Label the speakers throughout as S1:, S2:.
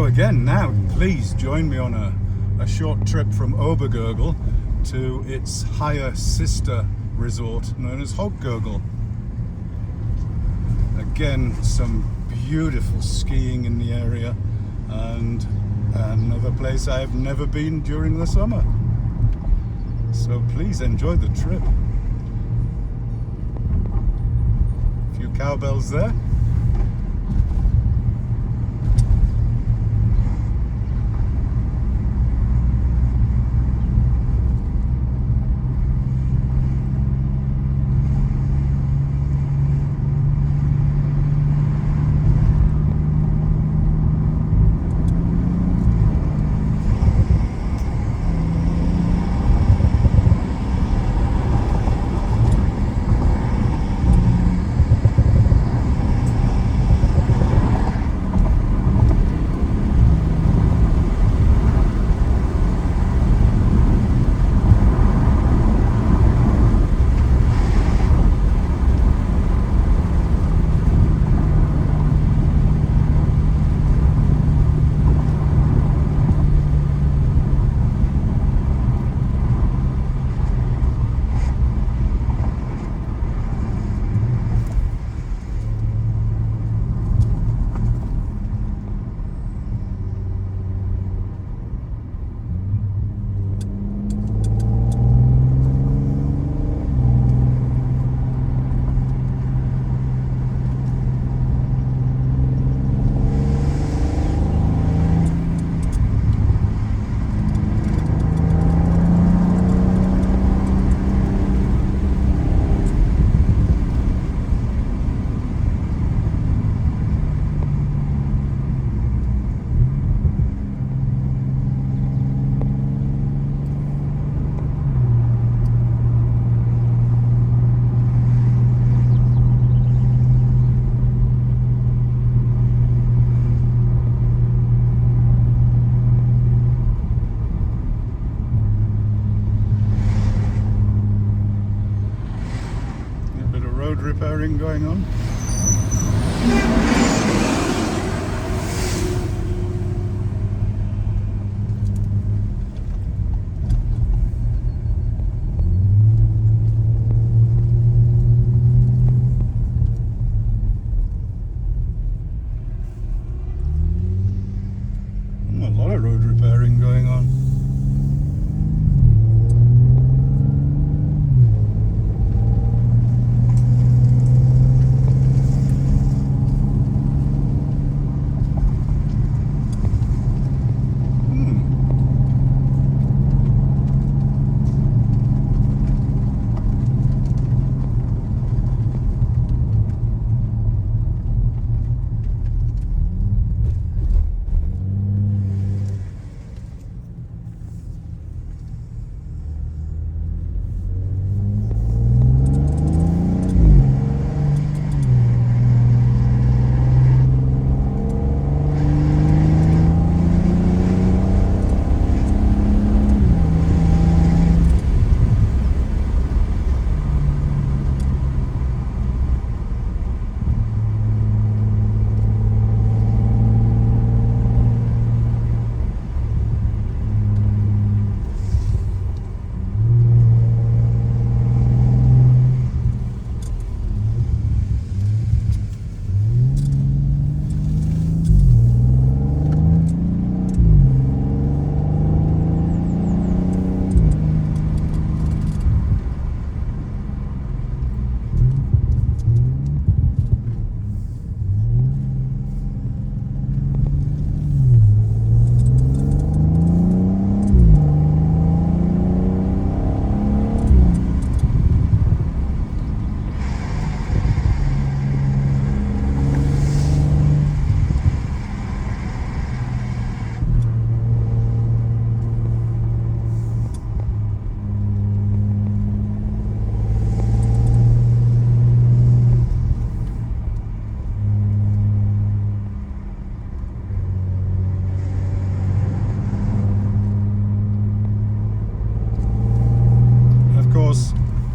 S1: So again, now please join me on a short trip from Obergurgl to its higher sister resort known as Hochgurgl. Again, some beautiful skiing in the area and another place I have never been during the summer. So please enjoy the trip. A few cowbells there. Repairing going on. A lot of road repairing going on.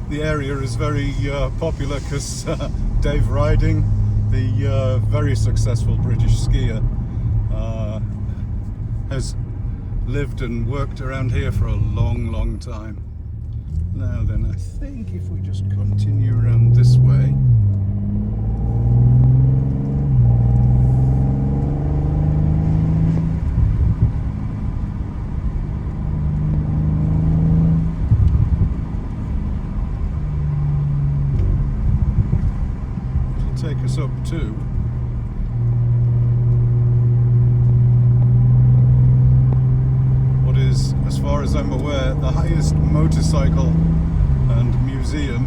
S1: The area is very popular because Dave Riding, the very successful British skier, has lived and worked around here for a long time. Now then, I think if we just continue around this way, it'll take us up to what is, as far as I'm aware, the highest motorcycle and museum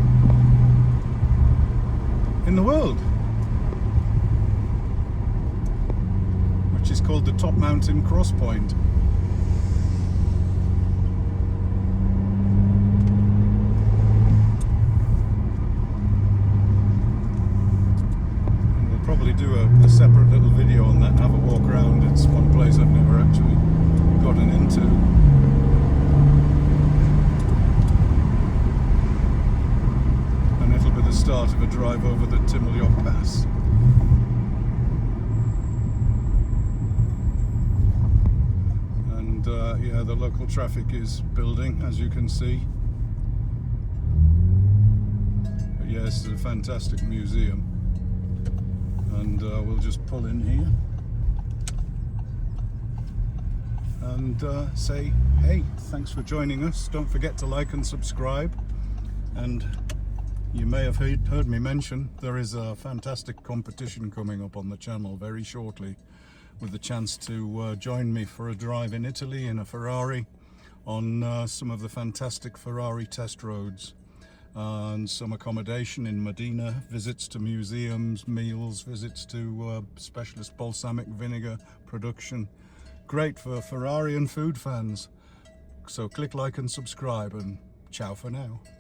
S1: in the world, which is called the Top Mountain Cross Point. And we'll probably do a separate little video on that and have a walk around. It's one place I've never actually gotten into. The start of a drive over the Timmel Pass. And yeah, the local traffic is building, as you can see. But yeah, this is a fantastic museum. And we'll just pull in here and say, hey, thanks for joining us. Don't forget to like and subscribe. And you may have heard me mention there is a fantastic competition coming up on the channel very shortly, with the chance to join me for a drive in Italy in a Ferrari on some of the fantastic Ferrari test roads, and some accommodation in Modena, visits to museums, meals, visits to specialist balsamic vinegar production. Great for Ferrari and food fans. So click like and subscribe, and ciao for now.